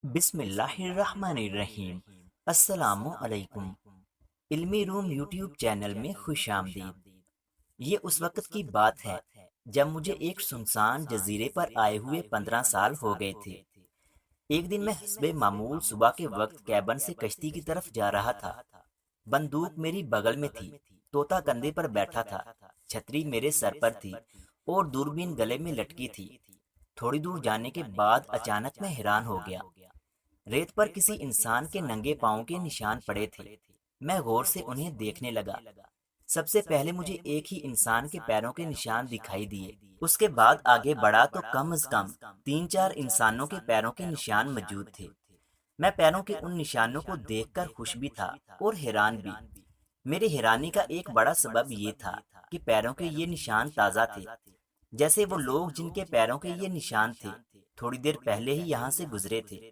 بسم اللہ الرحمن الرحیم۔ السلام علیکم۔ علمی روم یوٹیوب چینل میں خوش آمدید۔ یہ اس وقت کی بات ہے جب مجھے ایک سنسان جزیرے پر آئے ہوئے 15 سال ہو گئے تھے۔ ایک دن میں حسب معمول صبح کے وقت کیبن سے کشتی کی طرف جا رہا تھا۔ بندوق میری بغل میں تھی، طوطا کندھے پر بیٹھا تھا، چھتری میرے سر پر تھی اور دوربین گلے میں لٹکی تھی۔ تھوڑی دور جانے کے بعد اچانک میں حیران ہو گیا۔ ریت پر کسی انسان کے ننگے پاؤں کے نشان پڑے تھے۔ میں غور سے انہیں دیکھنے لگا۔ سب سے پہلے مجھے ایک ہی انسان کے پیروں کے نشان دکھائی دیے۔ اس کے بعد آگے بڑھا تو کم از کم 3-4 انسانوں کے پیروں کے نشان موجود تھے۔ میں پیروں کے ان نشانوں کو دیکھ کر خوش بھی تھا اور حیران بھی۔ میری حیرانی کا ایک بڑا سبب یہ تھا کہ پیروں کے یہ نشان تازہ تھے، جیسے وہ لوگ جن کے پیروں کے یہ نشان تھے تھوڑی دیر پہلے ہی یہاں سے گزرے تھے۔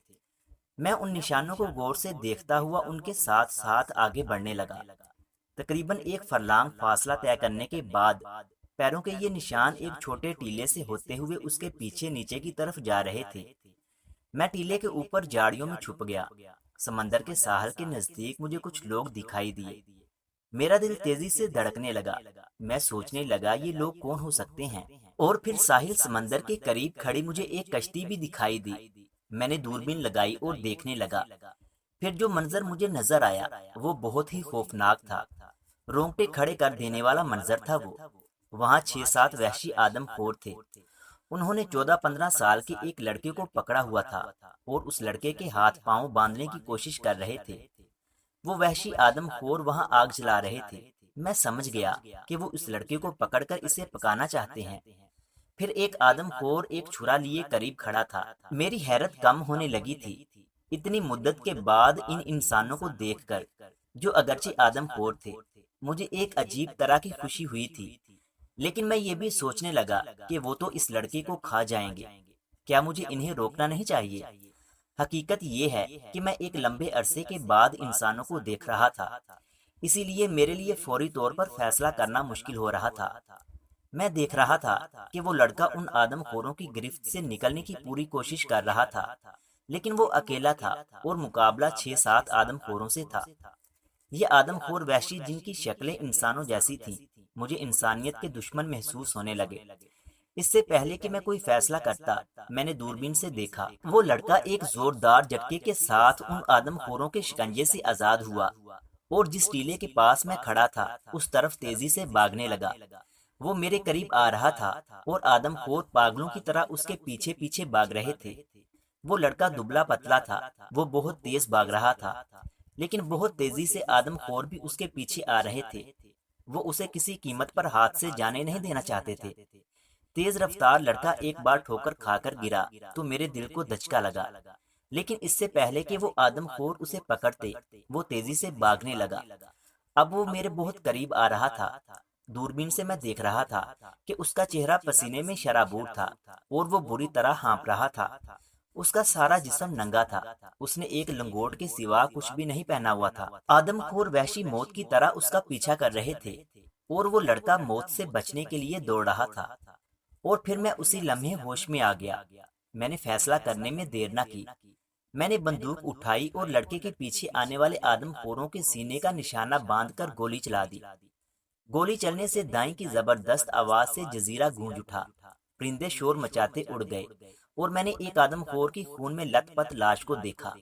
میں ان نشانوں کو غور سے دیکھتا ہوا ان کے ساتھ ساتھ آگے بڑھنے لگا۔ تقریباً 1 فرلانگ فاصلہ طے کرنے کے بعد پیروں کے یہ نشان ایک چھوٹے ٹیلے سے ہوتے ہوئے اس کے پیچھے نیچے کی طرف جا رہے تھے۔ میں ٹیلے کے اوپر جھاڑیوں میں چھپ گیا۔ سمندر کے ساحل کے نزدیک مجھے کچھ لوگ دکھائی دیے۔ میرا دل تیزی سے دھڑکنے لگا۔ میں سوچنے لگا یہ لوگ کون ہو سکتے ہیں، اور پھر ساحل سمندر کے قریب کھڑی مجھے ایک کشتی بھی دکھائی دی۔ میں نے دوربین لگائی اور دیکھنے لگا۔ پھر جو منظر مجھے نظر آیا وہ بہت ہی خوفناک تھا۔ رونگٹے کھڑے کر دینے والا منظر تھا وہ۔ وہاں 6-7 وحشی آدم خور تھے۔ انہوں نے 14-15 سال کے ایک لڑکے کو پکڑا ہوا تھا اور اس لڑکے کے ہاتھ پاؤں باندھنے کی کوشش کر رہے تھے۔ وہ وحشی آدم خور وہاں آگ جلا رہے تھے۔ میں سمجھ گیا کہ وہ اس لڑکے کو پکڑ کر اسے پکانا چاہتے ہیں۔ پھر ایک آدم خور ایک چھرا لیے قریب کھڑا تھا۔ میری حیرت کم ہونے لگی تھی۔ اتنی مدت کے بعد ان انسانوں کو دیکھ کر، جو اگرچہ آدم خور تھے، مجھے ایک عجیب طرح کی خوشی ہوئی تھی۔ لیکن میں یہ بھی سوچنے لگا کہ وہ تو اس لڑکے کو کھا جائیں گے، کیا مجھے انہیں روکنا نہیں چاہیے؟ حقیقت یہ ہے کہ میں ایک لمبے عرصے کے بعد انسانوں کو دیکھ رہا تھا، اسی لیے میرے لیے فوری طور پر فیصلہ کرنا مشکل ہو رہا تھا۔ میں دیکھ رہا تھا کہ وہ لڑکا ان آدم خوروں کی گرفت سے نکلنے کی پوری کوشش کر رہا تھا، لیکن وہ اکیلا تھا اور مقابلہ 6-7 آدم خوروں سے تھا۔ یہ آدم خور وحشی جن کی شکلیں انسانوں جیسی تھیں مجھے انسانیت کے دشمن محسوس ہونے لگے۔ اس سے پہلے کہ میں کوئی فیصلہ کرتا، میں نے دوربین سے دیکھا۔ وہ لڑکا ایک زوردار جھٹکے کے ساتھ ان آدم خوروں کے شکنجے سے آزاد ہوا اور جس ٹیلے کے پاس میں کھڑا تھا اس طرف تیزی سے بھاگنے لگا۔ وہ میرے قریب آ رہا تھا اور آدم خور پاگلوں کی طرح اس کے پیچھے پیچھے بھاگ رہے تھے۔ وہ لڑکا دبلا پتلا تھا، وہ بہت تیز بھاگ رہا تھا، لیکن بہت تیزی سے آدم خور بھی اس کے پیچھے آ رہے تھے۔ وہ اسے کسی قیمت پر ہاتھ سے جانے نہیں دینا چاہتے تھے۔ تیز رفتار لڑکا ایک بار ٹھوکر کھا کر گرا تو میرے دل کو دھچکا لگا، لیکن اس سے پہلے کہ وہ آدم خور اسے پکڑتے وہ تیزی سے بھاگنے لگا۔ اب وہ میرے بہت قریب آ رہا تھا۔ دوربین سے میں دیکھ رہا تھا کہ اس کا چہرہ پسینے میں شرابور تھا اور وہ بری طرح ہانپ رہا تھا۔ اس کا سارا جسم ننگا تھا، اس نے ایک لنگوٹ کے سوا کچھ بھی نہیں پہنا ہوا تھا۔ آدم خور وحشی موت کی طرح اس کا پیچھا کر رہے تھے اور وہ لڑکا موت سے بچنے کے لیے دوڑ رہا تھا۔ اور پھر میں اسی لمحے ہوش میں آ گیا۔ میں نے فیصلہ کرنے میں دیر نہ کی۔ میں نے بندوق اٹھائی اور لڑکے کے پیچھے آنے والے آدم خوروں کے سینے کا نشانہ باندھ کر گولی چلا دی۔ گولی چلنے سے دائیں کی زبردست آواز سے جزیرہ گونج اٹھا، پرندے شور مچاتے اڑ گئے اور میں نے ایک آدم خور کی خون میں لت پت لاش کو دیکھا۔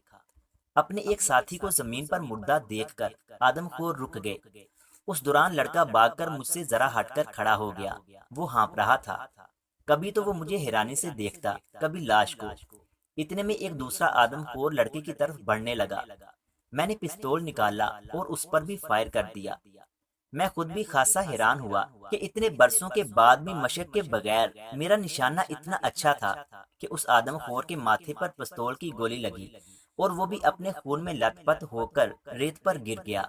اپنے ایک ساتھی کو زمین پر مردہ دیکھ کر آدم خور رک گئے۔ اس دوران لڑکا بھاگ کر مجھ سے ذرا ہٹ کر کھڑا ہو گیا۔ وہ ہانپ رہا تھا، کبھی تو وہ مجھے حیرانی سے دیکھتا، کبھی لاش کو۔ اتنے میں ایک دوسرا آدم خور لڑکے کی طرف بڑھنے لگا۔ میں نے پستول نکالا اور اس پر بھی فائر کر دیا۔ میں خود بھی خاصا حیران ہوا کہ اتنے برسوں کے بعد بھی مشق کے بغیر میرا نشانہ اتنا اچھا تھا کہ اس آدم خور کے ماتھے پر پستول کی گولی لگی اور وہ بھی اپنے خون میں لت پت ہو کر ریت پر گر گیا۔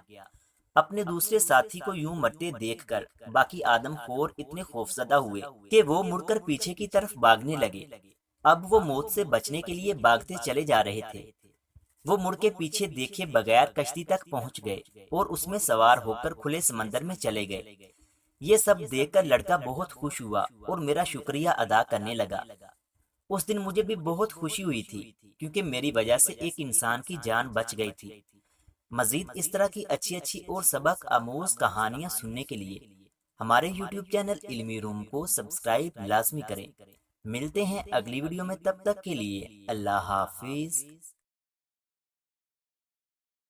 اپنے دوسرے ساتھی کو یوں مرتے دیکھ کر باقی آدم خور اتنے خوفزدہ ہوئے کہ وہ مڑ کر پیچھے کی طرف بھاگنے لگے۔ اب وہ موت سے بچنے کے لیے بھاگتے چلے جا رہے تھے۔ وہ مڑ کے پیچھے دیکھے بغیر کشتی تک پہنچ گئے اور اس میں سوار ہو کر کھلے سمندر میں چلے گئے۔ یہ سب دیکھ کر لڑکا بہت خوش ہوا اور میرا شکریہ ادا کرنے لگا۔ اس دن مجھے بھی بہت خوشی ہوئی تھی کیونکہ میری وجہ سے ایک انسان کی جان بچ گئی تھی۔ مزید اس طرح کی اچھی اچھی اور سبق آموز کہانیاں سننے کے لیے ہمارے یوٹیوب چینل علمی روم کو سبسکرائب لازمی کریں۔ ملتے ہیں اگلی ویڈیو میں، تب تک کے لیے اللہ حافظ۔